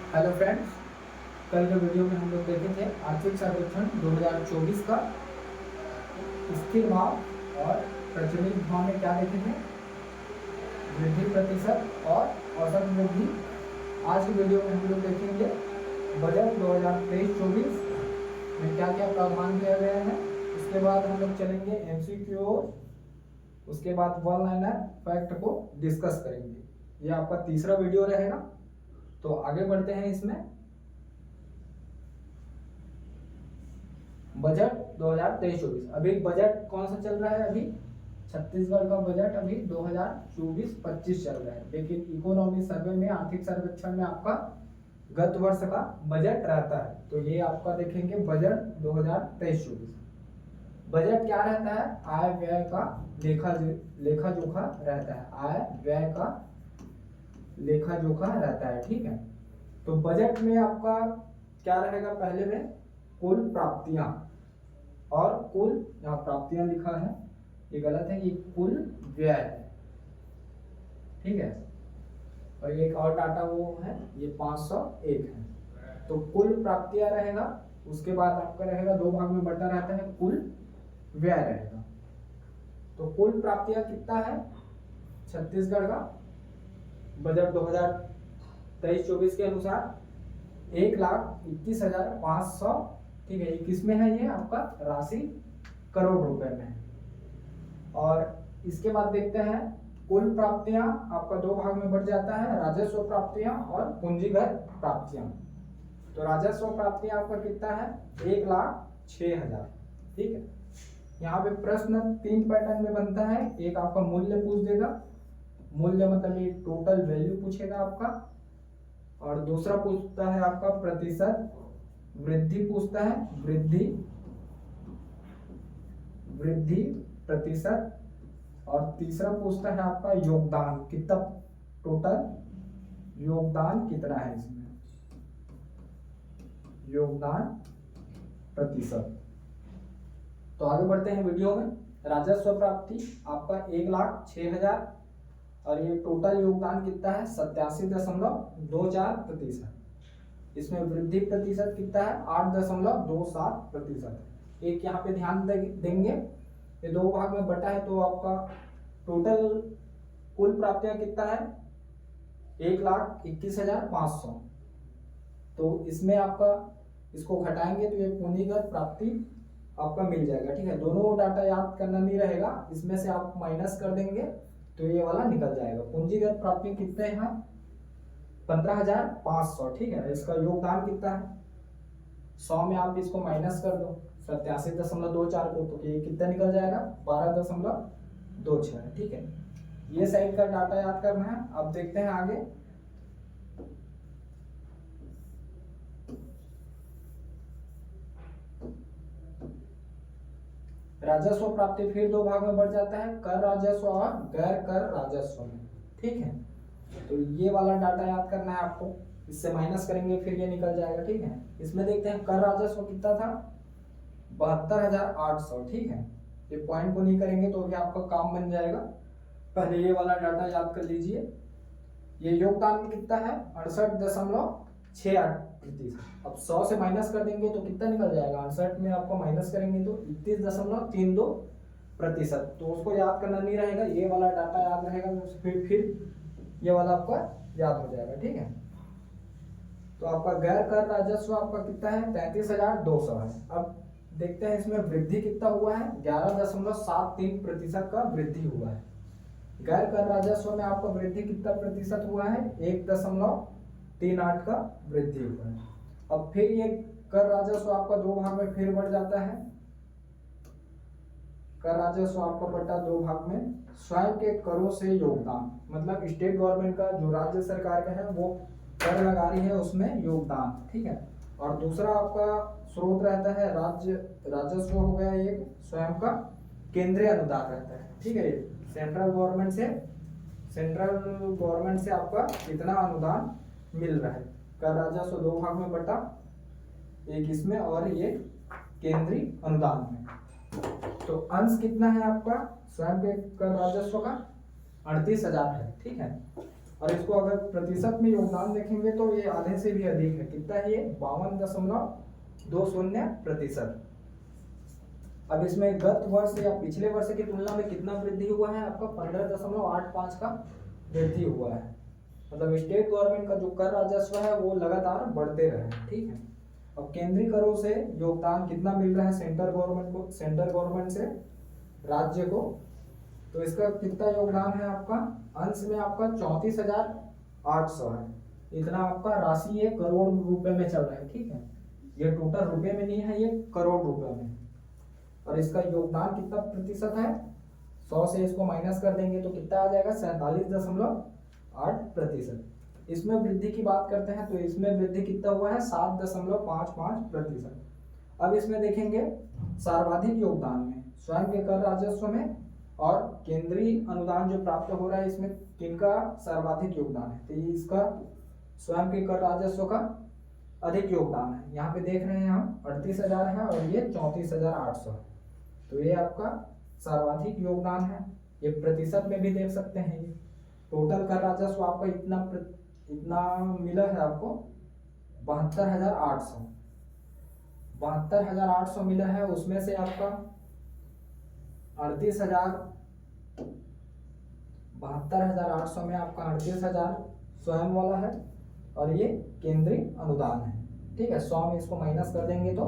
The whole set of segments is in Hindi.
हेलो फ्रेंड्स, कल के वीडियो में हम लोग देखे थे आर्थिक सर्वेक्षण 2024 का स्थिर भाव और प्रचलित भाव में क्या देखे थे, वृद्धि प्रतिशत और औसत वृद्धि। आज की वीडियो में हम लोग देखेंगे बजट 2023-24 में क्या क्या प्रावधान किया गया है। उसके बाद हम लोग चलेंगे एमसीक्यू, उसके बाद वन लाइनर फैक्ट को डिस्कस करेंगे। ये आपका तीसरा वीडियो रहेगा, तो आगे बढ़ते हैं। इसमें बजट 2023-24 अभी बजट कौन सा चल रहा है? अभी छत्तीसगढ़ का बजट अभी 2024-25 चल रहा है, लेकिन इकोनॉमी सर्वे में, आर्थिक सर्वेक्षण में आपका गत वर्ष का बजट रहता है। तो ये आपका देखेंगे बजट 2023-24। बजट क्या रहता है? आय व्यय का लेखा जोखा रहता है। आय व्यय का लेखा जोखा रहता है, ठीक है। तो बजट में आपका क्या रहेगा? पहले में कुल प्राप्तियां और कुल, यहाँ प्राप्तियां लिखा है, ये गलत है, ये कुल व्यय है, ठीक है। और एक और डाटा वो है, ये 501 है। तो कुल प्राप्तियां रहेगा, उसके बाद आपका रहेगा दो भाग में बटा रहता है, कुल व्यय रहेगा। तो कुल प्राप्तियां कितना है छत्तीसगढ़ का बजट 2023-24 के अनुसार? 1,21,500, ठीक है। ये किस में है? ये आपका राशि करोड़ रुपए में है। और इसके बाद देखते हैं कुल प्राप्तियां आपका दो भाग में बढ़ जाता है, राजस्व प्राप्तियां और पूंजीगत प्राप्तियां। तो राजस्व प्राप्तियां आपका कितना है? 1,06,000, ठीक है। यहाँ पे प्रश्न 3 पैटर्न में बनता है। एक आपका मूल्य पूछ देगा, मूल्य मतलब ये टोटल वैल्यू पूछेगा आपका, और दूसरा पूछता है आपका प्रतिशत वृद्धि पूछता है, वृद्धि प्रतिशत, और तीसरा पूछता है आपका योगदान, कितना टोटल योगदान कितना है इसमें, योगदान प्रतिशत। तो आगे बढ़ते हैं वीडियो में। राजस्व प्राप्ति आपका 1,06,000 और ये टोटल योगदान कितना है? 87.24%। इसमें वृद्धि प्रतिशत कितना है? 8.27%। एक यहाँ पे ध्यान देंगे, ये दो भाग में बटा है, तो आपका टोटल कुल प्राप्तियां कितना है? 1,21,500। तो इसमें आपका इसको घटाएंगे तो ये पूंजीगत प्राप्ति आपका मिल जाएगा, ठीक है। दोनों डाटा याद करना नहीं रहेगा, इसमें से आप माइनस कर देंगे तो ये वाला निकल जाएगा। पूंजीगत प्राप्ति कितने हैं? 15,500, ठीक है। इसका योगदान कितना है? 100 में आप इसको माइनस कर दो 87.24 को, तो ये कितना निकल जाएगा? 12.26, ठीक है। ये साइड का डाटा याद करना है। अब देखते हैं आगे। राजस्व प्राप्ति फिर दो भाग में बढ़ जाता है, कर राजस्व और गैर कर राजस्व में, ठीक है। तो ये वाला डाटा याद करना है आपको, इससे माइनस करेंगे फिर ये निकल जाएगा, ठीक है। इसमें देखते हैं कर राजस्व कितना था? 72,800, ठीक है। ये पॉइंट को नहीं करेंगे तो भी आपका काम बन जाएगा। पहले ये वाला डाटा याद कर लीजिए। ये योगदान कितना है? 68.68%। अब 100 से माइनस कर देंगे तो कितना निकल जाएगा? 68 में आपको माइनस करेंगे तो 31.32%। तो उसको याद करना नहीं रहेगा, ये वाला डाटा याद रहेगा, तो फिर ये वाला आपका याद हो जाएगा, ठीक है। तो आपका गैर कर राजस्व आपका कितना है? 33,200 है। अब देखते हैं इसमें वृद्धि कितना हुआ है? 11.73% का वृद्धि हुआ है। गैर कर राजस्व में आपका वृद्धि कितना प्रतिशत हुआ है? 1.38 का वृद्धि हुआ है। अब फिर ये कर राजस्व आपका दो भाग में फिर बढ़ जाता है। कर राजस्व आपका बटा दो भाग में, स्वयं के करों से योगदान, मतलब स्टेट गवर्नमेंट का जो राज्य सरकार का है वो कर लगा रही है, उसमें योगदान, ठीक है। और दूसरा आपका स्रोत रहता है राज्य राजस्व हो गया, ये स्वयं का केंद्रीय अनुदान रहता है, ठीक है। सेंट्रल गवर्नमेंट से आपका कितना अनुदान मिल रहा है। कर राजस्व दो भाग में बटा, एक इसमें और ये केंद्रीय अनुदान में। तो अंश कितना है आपका स्वयं के कर राजस्व का? 38,000 है, ठीक है। और इसको अगर प्रतिशत में योगदान देखेंगे तो ये आधे से भी अधिक है। कितना है ये? 52.20%। अब इसमें गत वर्ष या पिछले वर्ष की तुलना में कितना वृद्धि हुआ है? आपका 15.85 का वृद्धि हुआ है। मतलब स्टेट गवर्नमेंट का जो कर राजस्व है वो लगातार बढ़ते रहे। ठीक है। अब केंद्रीय करों से योगदान कितना मिल रहा है सेंट्रल गवर्नमेंट को, सेंट्रल गवर्नमेंट से राज्य को? तो इसका कितना योगदान है आपका? अंश में आपका 34,800 है। इतना आपका राशि ये करोड़ रुपए में चल रहा है। ठीक है, ये टोटल रुपए में नहीं है, ये करोड़ रुपए में। और इसका योगदान कितना प्रतिशत है? 100 से इसको माइनस कर देंगे तो कितना आ जाएगा? 47.8%। इसमें वृद्धि की बात करते हैं तो इसमें वृद्धि कितना हुआ है? 7.55%। अब इसमें देखेंगे सर्वाधिक योगदान में स्वयं के कर राजस्व में और केंद्रीय अनुदान जो प्राप्त हो रहा है इसमें किनका सर्वाधिक योगदान है? तो इसका स्वयं के कर राजस्व का अधिक योगदान है। यहाँ पे देख रहे हैं हम 38,000 है और ये 34,800 है। तो ये आपका सर्वाधिक योगदान है। ये प्रतिशत में भी देख सकते हैं। ये टोटल कर राजस्व आपका इतना मिला है आपको 72,800 मिला है। उसमें से आपका 72,800 में आपका 38,000 स्वयं वाला है और ये केंद्रीय अनुदान है। ठीक है, 100 में इसको माइनस कर देंगे तो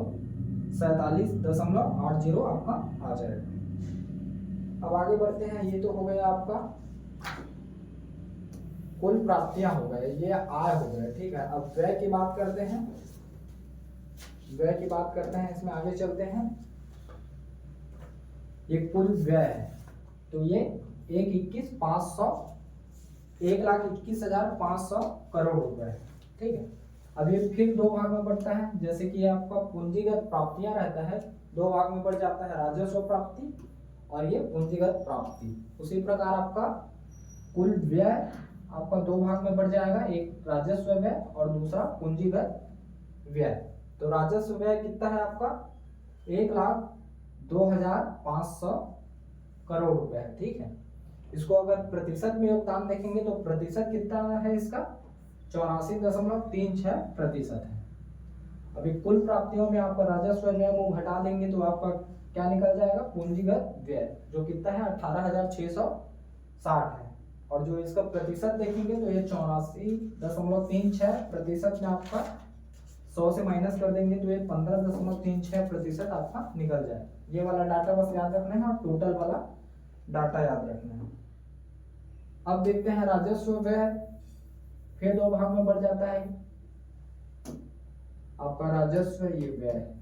47.80 आपका आ जाएगा। अब आगे बढ़ते हैं। ये तो हो गया आपका कुल प्राप्तियां हो गए, ये आय हो गए। ठीक है, अब व्यय की बात करते हैं। व्यय की बात करते हैं, इसमें आगे चलते हैं। ये कुल व्यय है तो ये 1,21,500 करोड़ रुपए। ठीक है, अब ये फिर दो भाग में बढ़ता है। जैसे कि आपका पूंजीगत प्राप्तियां रहता है, दो भाग में बढ़ जाता है, राजस्व प्राप्ति और ये पूंजीगत प्राप्ति। उसी प्रकार आपका कुल व्यय आपका दो भाग में बढ़ जाएगा, एक राजस्व व्यय और दूसरा पूंजीगत व्यय। तो राजस्व व्यय कितना है आपका? 1,02,500 करोड़ रुपए है। ठीक है, इसको अगर प्रतिशत में योगदान देखेंगे तो प्रतिशत कितना है इसका? 84.36% है। अभी कुल प्राप्तियों में आपका राजस्व व्यय को घटा देंगे तो आपका क्या निकल जाएगा? पूंजीगत व्यय, जो कितना है? 18,660 है। और जो इसका प्रतिशत देखेंगे तो ये 84.36% में आपका 100 से माइनस कर देंगे तो ये 15.36% आपका निकल जाए। ये वाला डाटा बस याद रखना है और टोटल वाला डाटा याद रखना है। अब देखते हैं राजस्व व्यय फिर दो भाग में बढ़ जाता है आपका राजस्व ये व्यय।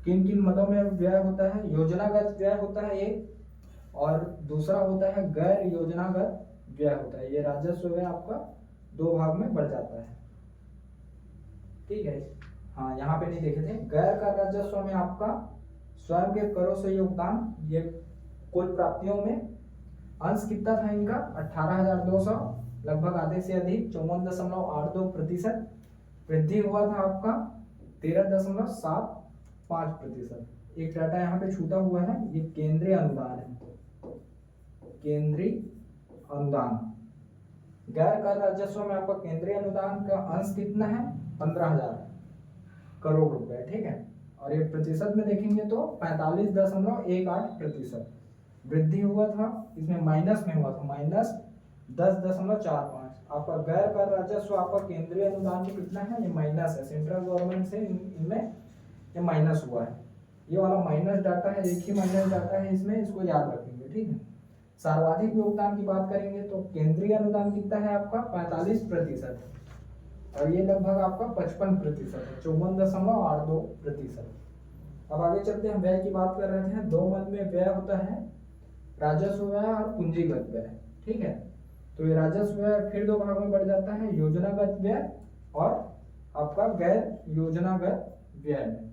किन किन मदों में व्यय होता है? योजनागत व्यय होता है एक, और दूसरा होता है गैर योजनागत व्यय होता है। ये राजस्व व्यय आपका दो भाग में बढ़ जाता है। ठीक है, हाँ यहाँ पे नहीं देखे थे। गैर कर राजस्व में आपका स्वयं के करों से योगदान, ये कुल प्राप्तियों में अंश कितना था इनका? 18,200, लगभग आधे से अधिक 54.82%। वृद्धि हुआ था आपका 13.75%। एक डाटा यहाँ पे छूटा हुआ है, ये केंद्रीय अनुदान है। केंद्रीय अनुदान गैर कर राजस्व में आपका केंद्रीय अनुदान का अंश कितना है? 15,000 करोड़ रुपए। ठीक है, और ये प्रतिशत में देखेंगे तो 45.18% वृद्धि हुआ था। इसमें माइनस में हुआ था, -10.45। आपका गैर कर राजस्व आपका केंद्रीय अनुदान में कितना है? ये माइनस है, सेंट्रल गवर्नमेंट से इनमें ये माइनस हुआ है। ये वाला माइनस डाटा है, एक ही माइनस डाटा है इसमें, इसको याद रखेंगे। ठीक है, सर्वाधिक योगदान की बात करेंगे तो केंद्रीय अनुदान कितना है आपका? 45% और ये लगभग आपका 55% है, 54.82%। अब आगे चलते हैं। व्यय की बात कर रहे थे, दो मद में व्यय होता है, राजस्व व्यय और पूंजीगत व्यय। ठीक है, तो ये राजस्व व्यय फिर दो भाग में बढ़ जाता है, योजनागत व्यय और आपका गैर योजनागत व्यय में।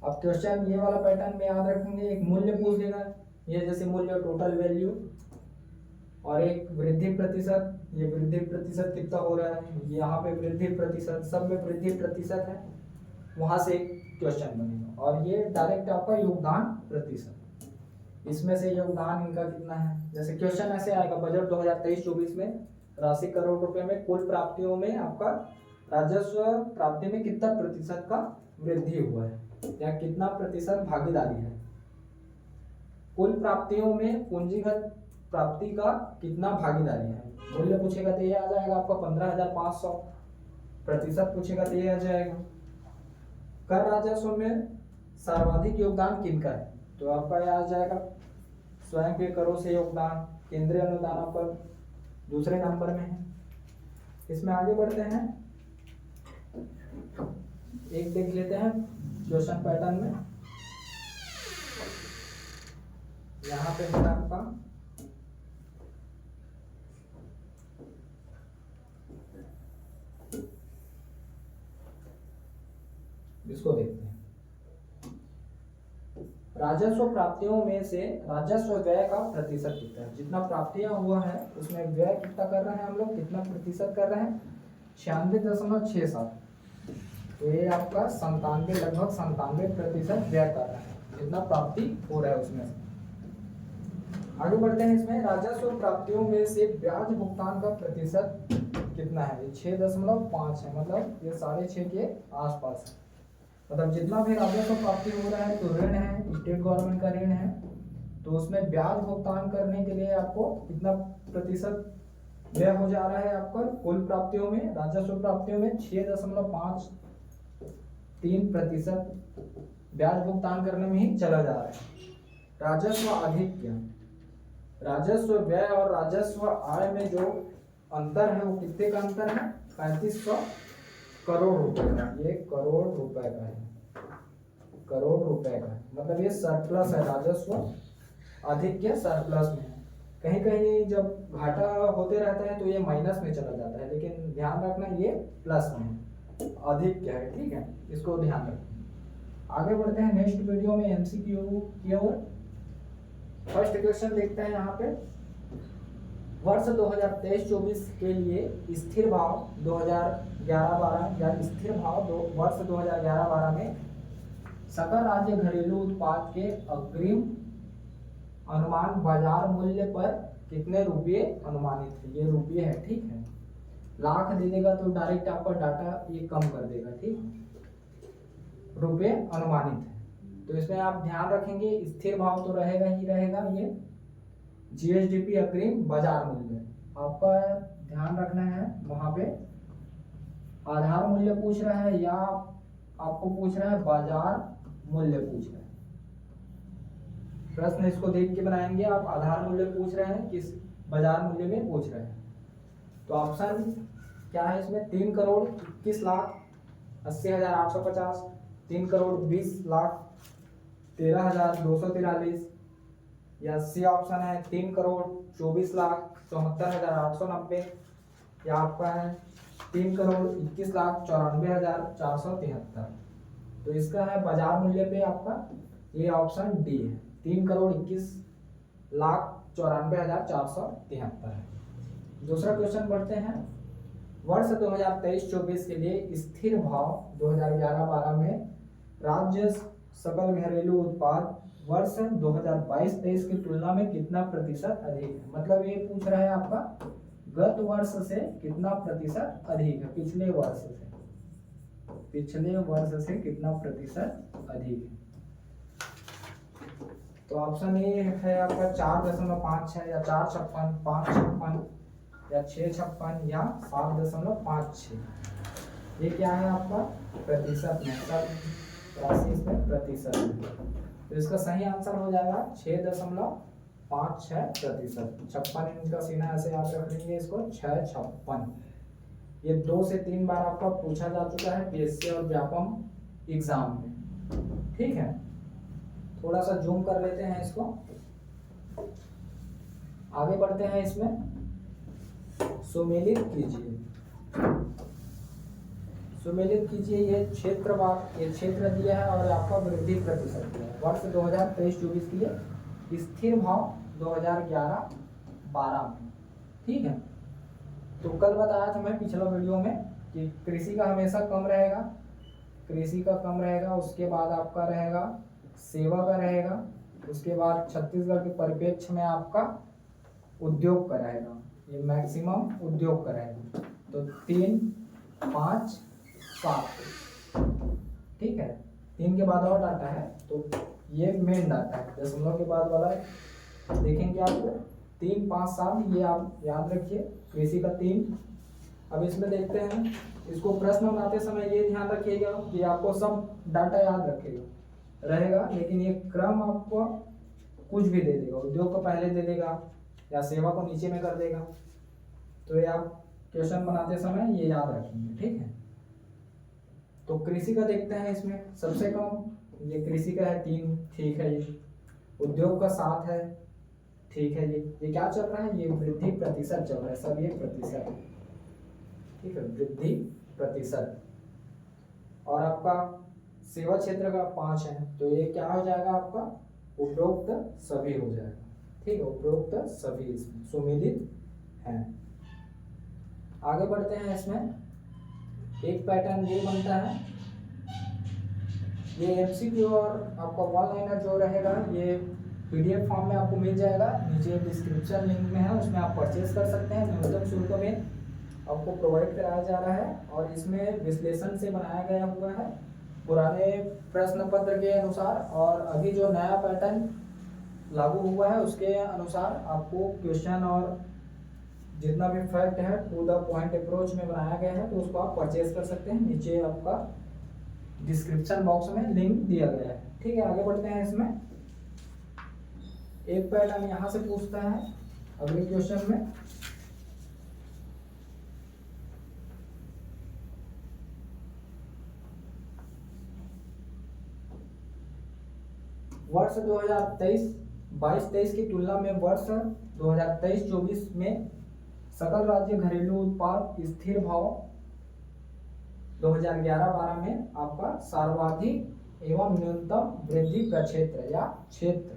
अब क्वेश्चन ये वाला पैटर्न में याद रखेंगे, एक मूल्य पूछ देगा, ये जैसे मूल्य टोटल वैल्यू, और एक वृद्धि प्रतिशत, ये वृद्धि प्रतिशत कितना हो रहा है, यहाँ पे वृद्धि प्रतिशत, सब में वृद्धि प्रतिशत है, वहां से एक क्वेश्चन बनेगा। और ये डायरेक्ट आपका योगदान प्रतिशत, इसमें से योगदान इनका कितना है। जैसे क्वेश्चन ऐसे आएगा, बजट 2023-24 में राशि करोड़ रुपए में, कुल प्राप्तियों में आपका राजस्व प्राप्ति में कितना प्रतिशत का वृद्धि हुआ है या कितना प्रतिशत भागीदारी है। कुल प्राप्तियों में पूंजीगत प्राप्ति का कितना भागीदारी है। मूल्य पूछेगा तो ये आ जाएगा आपका 15,500, प्रतिशत पूछेगा तो ये आ जाएगा। कर राजस्व में सर्वाधिक योगदान किनका है, तो आपका यह आ जाएगा स्वयं के करों से योगदान, केंद्रीय अनुदान पर दूसरे नंबर में है। इसमें आगे बढ़ते हैं, एक देख लेते हैं क्वेश्चन पैटर्न में। यहाँ पे है आपका इसको देखते हैं। राजस्व प्राप्तियों में से राजस्व व्यय का प्रतिशत कितना है। जितना प्राप्तियां हुआ है उसमें व्यय कितना कर रहे हैं हम लोग, कितना प्रतिशत कर रहे हैं, 96.67। तो ये आपका 97, लगभग 97% व्यय कर रहे हैं, जितना प्राप्ति हो रहा है उसमें से। आगे बढ़ते हैं, इसमें राजस्व प्राप्तियों में से ब्याज भुगतान का प्रतिशत कितना है। ये 6.5 है, मतलब ये 6.5 के आसपास है। मतलब जितना भी राजस्व प्राप्ति हो रहा है तो ऋण है, स्टेट गवर्नमेंट का ऋण है, तो उसमें ब्याज भुगतान करने के लिए आपको कितना प्रतिशत व्यय हो जा रहा है आपका। कुल प्राप्तियों में, राजस्व प्राप्तियों में 6.53% ब्याज भुगतान करने में ही चला जा रहा है। राजस्व अधिक क्या, राजस्व व्यय और राजस्व आय में जो अंतर है वो कितने का अंतर है, 3500 करोड़ रुपए का। ये करोड़ रुपए का है, करोड़ रुपए का है, मतलब ये सरप्लस है, राजस्व अधिक के सरप्लस में है। कहीं कहीं जब घाटा होते रहता है तो ये माइनस में चला जाता है, लेकिन ध्यान रखना ये प्लस में है, अधिक क्या है, ठीक है, इसको ध्यान रखना। आगे बढ़ते हैं नेक्स्ट वीडियो में एमसीक्यू की ओर। फर्स्ट क्वेश्चन देखते हैं यहाँ पे। वर्ष 2023-24 के लिए स्थिर भाव 2011-12 या स्थिर भाव वर्ष 2011-12 में सकल राज्य घरेलू उत्पाद के अग्रिम अनुमान बाजार मूल्य पर कितने रुपये अनुमानित है। ये रुपये है, ठीक है। लाख दे देगा तो डायरेक्ट आपका डाटा ये कम कर देगा, ठीक। रुपये अनुमानित है, तो इसमें आप ध्यान रखेंगे स्थिर भाव तो रहेगा ही रहेगा, ये जीएसडीपी अग्रिम बाजार मूल्य आपका ध्यान रखना है। वहां पे आधार मूल्य पूछ रहा है या आपको पूछ रहा है बाजार मूल्य पूछ रहा है। प्रश्न इसको देख के बनाएंगे आप, आधार मूल्य पूछ रहे हैं किस बाजार मूल्य में पूछ रहे हैं। तो ऑप्शन क्या है इसमें, 3,20,80,850, 3,20,13,243, या सी ऑप्शन है 3,24,74,890, या आपका है 3,21,94,473। तो इसका है बाजार मूल्य पे आपका ये ऑप्शन डी है, 3,21,94,473 है। दूसरा क्वेश्चन बढ़ते हैं। वर्ष 2023-24 के लिए स्थिर भाव 2011-12 में राज्य सकल घरेलू उत्पाद वर्ष 2022-23 की तुलना में कितना प्रतिशत अधिक है। मतलब ये पूछ रहा है आपका गत वर्ष से कितना प्रतिशत अधिक है, पिछले वर्ष से कितना प्रतिशत अधिक है। तो ऑप्शन ए है आपका 4.56 या 4.56, 5.56 या 6.56 या 7.56। ये क्या है आपका प्रतिशत में, सब राशि इसमें प्रतिशत में। तो इसका सही आंसर हो जाएगा 6.56%। 56 इंच का सीना ऐसे आप रख लेंगे इसको, 6.56। ये 2 से 3 बार आपका पूछा जा चुका है पीएससी और व्यापम एग्जाम में, ठीक है। थोड़ा सा जूम कर लेते हैं इसको, आगे बढ़ते हैं। इसमें सुमेलित कीजिए ये क्षेत्र दिया है और आपका वृद्धि प्रतिशत दिया है। वर्ष 2023-24 के लिए स्थिर भाव 2011-12 में, ठीक है। तो कल बताया था मैं पिछला वीडियो में कि कृषि का हमेशा कम रहेगा, उसके बाद आपका रहेगा सेवा का रहेगा, उसके बाद छत्तीसगढ़ के परिप्रेक्ष्य में आपका उद्योग का रहेगा, ये मैक्सिमम उद्योग का रहेगा। तो 3, 5, 7, ठीक है। 3 के बाद और डाटा है, तो ये मेन डाटा है। दशमलव के बाद वाला देखेंगे आपको 3, 5, 7, ये आप याद रखिए, कृषि का 3। अब इसमें देखते हैं, इसको प्रश्न बनाते समय ये ध्यान रखिएगा कि आपको सब डाटा याद रखेगा रहेगा, लेकिन ये क्रम आपको कुछ भी दे देगा, उद्योग को पहले दे देगा या सेवा को नीचे में कर देगा। तो ये आप क्वेश्चन बनाते समय ये याद रखेंगे, ठीक है। तो कृषि का देखते हैं, इसमें सबसे कम ये कृषि का है 3, ठीक है। ये उद्योग का 7 है, ठीक है। ये क्या चल रहा है, ये वृद्धि प्रतिशत चल रहा है, सब ये प्रतिशत, ठीक है, वृद्धि प्रतिशत। और आपका सेवा क्षेत्र का 5 है, तो ये क्या हो जाएगा आपका उपरोक्त सभी हो जाएगा, ठीक है। उपरोक्त सभी इसमें सुमिलित हैं। आगे बढ़ते हैं, इसमें एक पैटर्न ये बनता है, ये एमसीक्यू और आपका वन लाइनर जो रहेगा ये पीडीएफ फॉर्म में आपको मिल जाएगा, नीचे डिस्क्रिप्शन लिंक में है, उसमें आप परचेज कर सकते हैं। न्यूनतम शुल्क में आपको प्रोवाइड कराया जा रहा है और इसमें विश्लेषण से बनाया गया हुआ है पुराने प्रश्न पत्र के अनुसार, और अभी जो नया पैटर्न लागू हुआ है उसके अनुसार आपको क्वेश्चन और जितना भी फैक्ट है टू द पॉइंट अप्रोच में बनाया गया है, तो उसको आप परचेज कर सकते हैं। नीचे आपका डिस्क्रिप्शन बॉक्स में लिंक दिया गया है, ठीक है। आगे बढ़ते हैं, इसमें एक पैटर्न यहाँ से पूछता है अगले क्वेश्चन में, वर्ष 2023-22 की तुलना में वर्ष 2023-24 में सकल राज्य घरेलू उत्पाद स्थिर भाव 2011-12 में आपका सर्वाधिक एवं न्यूनतम वृद्धि प्रक्षेत्र या क्षेत्र,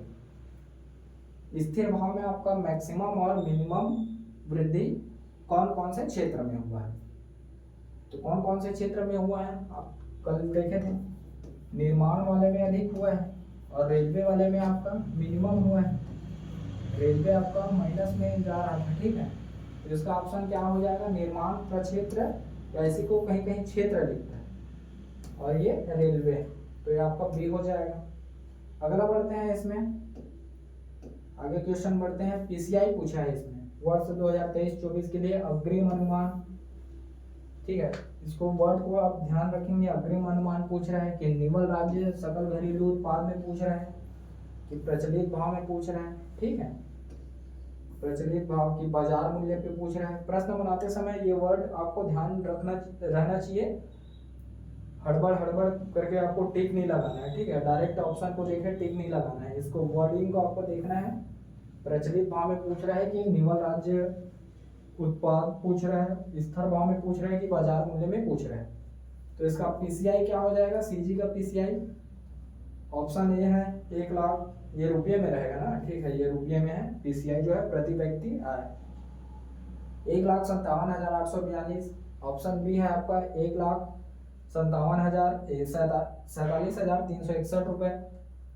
स्थिर भाव में आपका मैक्सिमम और मिनिमम वृद्धि कौन कौन से क्षेत्र में हुआ है। तो कौन कौन से क्षेत्र में हुआ है, आप कल देखे थे, निर्माण वाले में अधिक हुआ है और रेलवे वाले में आपका मिनिमम हुआ है। रेलवे आपका माइनस में जा रहा था, ठीक है। तो इसका ऑप्शन क्या हो जाएगा, निर्माण प्रक्षेत्र, या इसी को कहीं कहीं क्षेत्र लिखता है, और ये रेलवे, तो ये आपका बी हो जाएगा। अगला बढ़ते हैं, इसमें आगे क्वेश्चन बढ़ते हैं। पीसीआई पूछा है इसमें वर्ष 2023-24 के लिए अग्रिम अनुमान, ठीक है। इसको वर्ड को आप ध्यान रखेंगे, अग्रिम अनुमान पूछ रहा है कि निवल राज्य सकल घरेलू उत्पाद में पूछ रहा है कि प्रचलित भाव में पूछ रहा है, ठीक है। प्रचलित भाव की बाजार मूल्य पे पूछ रहा है। प्रश्न बनाते समय ये वर्ड आपको ध्यान रहना चाहिए, हड़बड़ करके आपको टिक नहीं लगाना है, ठीक है। डायरेक्ट ऑप्शन को देखे टिक नहीं लगाना है, इसको वर्डिंग को आपको देखना है। प्रचलित भाव में पूछ रहा है कि निवल राज्य उत्पाद पूछ रहा है, स्थिर भाव में पूछ रहा है कि बाजार मूल्य में पूछ रहा है। तो इसका पीसीआई क्या हो जाएगा, सीजी का पीसीआई ऑप्शन ए है 1 लाख, ये रुपये में रहेगा ना, ठीक है, ये रुपये में है। पीसीआई जो है प्रति व्यक्ति आय 1,57,842। ऑप्शन बी है आपका 1,57,361 रुपये,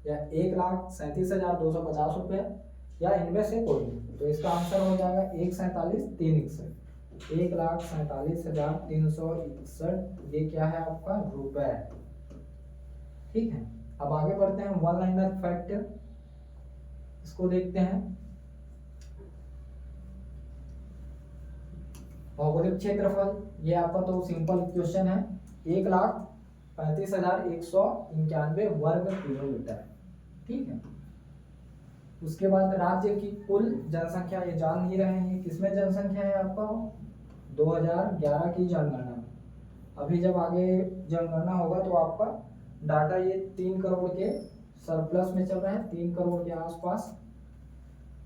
या 1,37,250 रुपये, या इनमें से कोई। तो इसका आंसर हो जाएगा 1,47,361, 1,47,361, ये क्या है आपका रुपए, ठीक है। अब आगे बढ़ते हैं, वन लाइनर फैक्ट, इसको देखते हैं। भौगोलिक क्षेत्रफल, ये आपका तो सिंपल क्वेश्चन है, 1,35,191 वर्ग किलोमीटर, ठीक है। उसके बाद राज्य की कुल जनसंख्या, ये जान ही रहे हैं किसमें जनसंख्या है आपका 2011 की जनगणना में। अभी जब आगे जनगणना होगा तो आपका डाटा ये 3 करोड़ के सरप्लस में चल रहा है, 3 करोड़ के आसपास,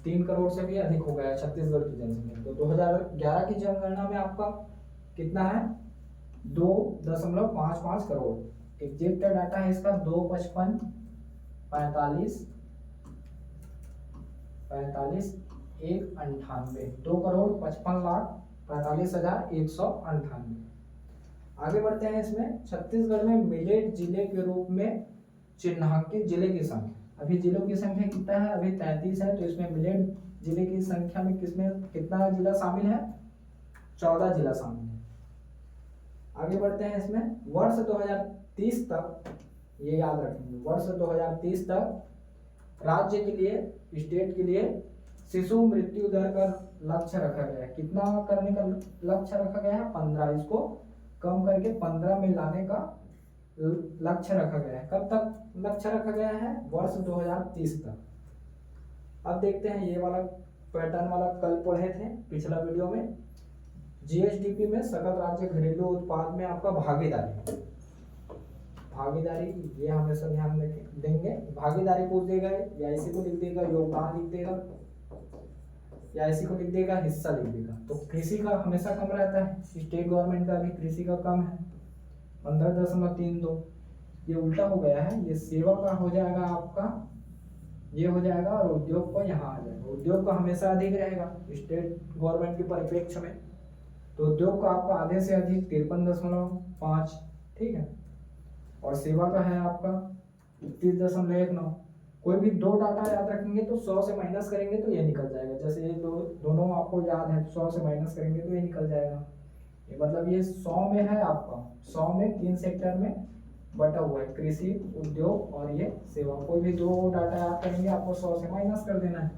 3 करोड़ से भी अधिक हो गया है छत्तीसगढ़ की जनसंख्या। तो 2011 की जनगणना में आपका कितना है 2.55 करोड़। एग्जैक्ट डाटा है इसका 2,55,45,198, 2,55,45,198। आगे बढ़ते हैं, इसमें छत्तीसगढ़ में मिलेट जिले के रूप में चिन्हांकित जिले की संख्या। अभी जिलों की संख्या कितना है, अभी 33 है। तो इसमें मिलेट जिले की संख्या में किसमें कितना जिला शामिल है, 14 जिला शामिल है। आगे बढ़ते हैं इसमें, वर्ष 2030 तक, ये याद रखेंगे, वर्ष 2030 तक राज्य के लिए, स्टेट के लिए शिशु मृत्यु दर का लक्ष्य रखा गया है। कितना करने का लक्ष्य रखा गया है, 15। इसको कम करके 15 में लाने का लक्ष्य रखा गया है। कब तक लक्ष्य रखा गया है, वर्ष 2030 तक। अब देखते हैं ये वाला पैटर्न वाला कल पढ़े थे पिछला वीडियो में, जीएसडीपी में सकल राज्य घरेलू उत्पाद में आपका भागीदारी, ये हमेशा ध्यान देंगे। भागीदारी पूछ देगा या इसी को लिख देगा, योगदान लिख देगा या इसी को लिख देगा, हिस्सा लिख देगा। तो कृषि का हमेशा कम रहता है, स्टेट गवर्नमेंट का भी कृषि का कम है 15.32। ये उल्टा हो गया है, ये सेवा का हो जाएगा आपका, ये हो जाएगा, और उद्योग को यहाँ आ जाएगा। उद्योग का हमेशा अधिक रहेगा स्टेट गवर्नमेंट के परिप्रेक्ष्य में, तो उद्योग का आपका आधे से अधिक 53.5, ठीक है। और सेवा का है आपका 31.19। कोई भी दो डाटा याद रखेंगे तो 100 से माइनस करेंगे तो ये निकल जाएगा। जैसे ये दोनों आपको याद है, 100 से माइनस करेंगे तो ये निकल जाएगा। ये मतलब ये 100 में है आपका, 100 में 3 सेक्टर में बटा हुआ है, कृषि, उद्योग और ये सेवा। कोई भी दो डाटा याद करेंगे आपको 100 से माइनस कर देना है,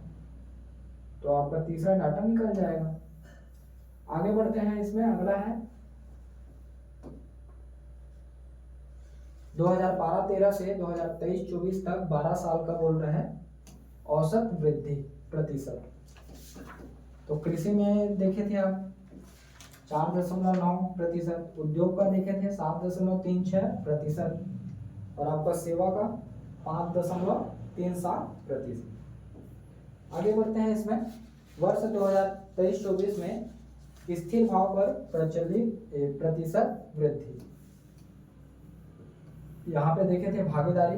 तो आपका तीसरा डाटा निकल जाएगा। आगे बढ़ते हैं, इसमें अगला है 2012-13 से 2023-24 तक 12 साल का बोल रहे हैं औसत वृद्धि प्रतिशत। तो कृषि में देखे थे आप 4.9%, उद्योग का देखे थे 7.36%, और आपका सेवा का 5.37%। आगे बढ़ते हैं, इसमें वर्ष 2023-24 में स्थिर भाव पर प्रचलित प्रतिशत वृद्धि। यहाँ पे देखे थे भागीदारी,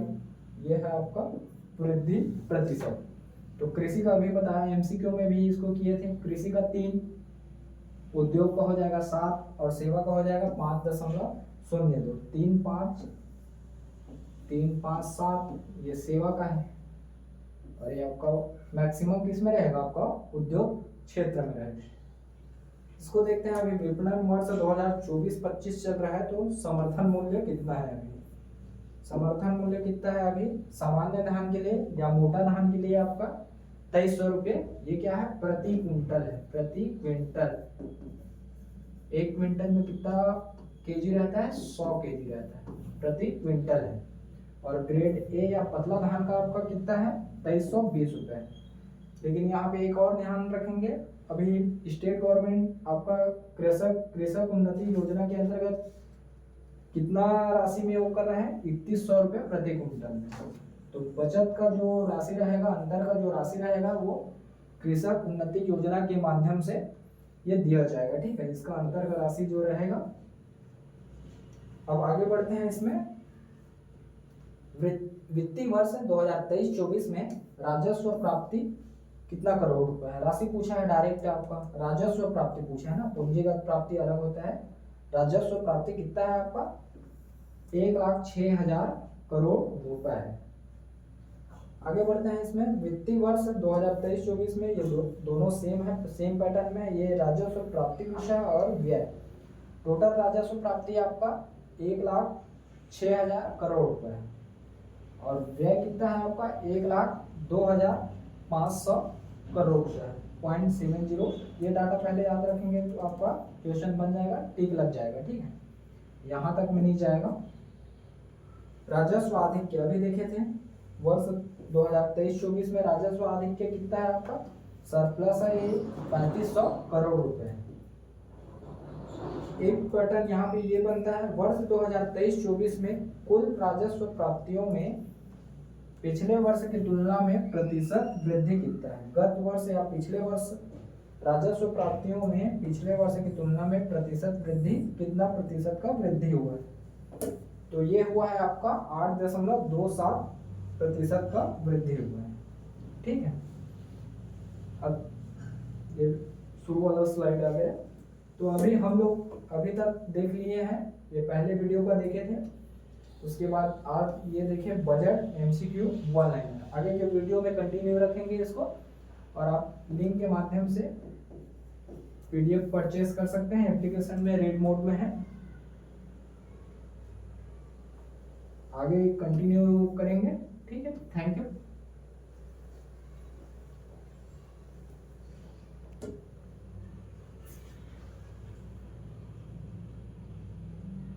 ये है आपका वृद्धि प्रतिशत। तो कृषि का भी बताया, एमसीक्यू में भी इसको किए थे। कृषि का 3, उद्योग का हो जाएगा 7 और सेवा का हो जाएगा 5.02। 3.5 ये सेवा का है, और ये आपका मैक्सिमम किस में रहेगा, आपका उद्योग क्षेत्र में रहेगा। इसको देखते हैं, अभी विपणन वर्ष 2024-25 चल रहा है, तो समर्थन मूल्य कितना है अभी, समर्थन मूल्य कितना है अभी सामान्य धान के लिए या मोटा धान के लिए आपका 2300 रुपये। ये क्या है, प्रति क्विंटल है, प्रति क्विंटल। 1 क्विंटल में कितना केजी रहता है, 100 केजी रहता है, प्रति क्विंटल है। और ग्रेड ए या पतला धान का आपका कितना है, 2320 रुपये। लेकिन यहाँ पे एक और ध्यान रखेंगे, अभी स्टेट गवर्नमेंट आपका कृषक उन्नति योजना के अंतर्गत कितना राशि में वो कर रहे हैं, 3100 रुपये प्रति क्विंटल में। तो बचत का जो राशि रहेगा, अंतर का जो राशि रहेगा, वो कृषक उन्नति योजना के माध्यम से ये दिया जाएगा, ठीक है। इसका अंतर का राशि जो रहेगा। अब आगे बढ़ते हैं, इसमें वित्तीय वर्ष 2023-24 में राजस्व प्राप्ति कितना करोड़ रुपए है। राशि पूछा है डायरेक्ट, आपका राजस्व प्राप्ति पूछा है ना, पूंजीगत प्राप्ति अलग होता है। राजस्व प्राप्ति कितना है आपका, 1,06,000 करोड़ रुपए है। आगे बढ़ते हैं, इसमें वित्तीय वर्ष 2023-24 में ये दोनों सेम है, सेम पैटर्न में। ये राजस्व प्राप्ति पूछा है और व्यय। टोटल राजस्व प्राप्ति आपका 1,06,000 करोड़ रुपए है, और व्यय कितना है आपका 1,02,500 करोड़ रुपए है, 0.70। ये डाटा पहले याद रखेंगे तो आपका क्वेश्चन बन जाएगा, टिक लग जाएगा, ठीक है। यहाँ तक में नहीं जाएगा। राजस्व आधिक्य अभी देखे थे, वर्ष 2023-24 में राजस्व आधिक्य कितना है आपका, सरप्लस है, ये 3500 करोड़ रुपए है। एक पैटर्न यहाँ पे ये बनता है, वर्ष 2023-24 में कुल राजस्व प्राप्तियों में पिछले वर्ष की तुलना में प्रतिशत वृद्धि कितना है। गत वर्ष या पिछले वर्ष राजस्व प्राप्तियों में पिछले वर्ष की तुलना में प्रतिशत वृद्धि, कितना प्रतिशत का वृद्धि हुआ है, तो ये हुआ है आपका 8.27% का वृद्धि हुआ है, ठीक है। अब ये शुरू वाला स्लाइड आ गया। तो अभी हम लोग अभी तक देख लिए हैं, ये पहले वीडियो का देखे थे। उसके बाद आप ये देखिए बजट MCQ 1 लाइनर। आगे के वीडियो में कंटिन्यू रखेंगे इसको, और आप लिंक के माध्यम से PDF परचेज कर सकते हैं, एप्लीकेशन में रीड मोड में है। आगे कंटिन्यू करेंगे, ठीक है, थैंक यू।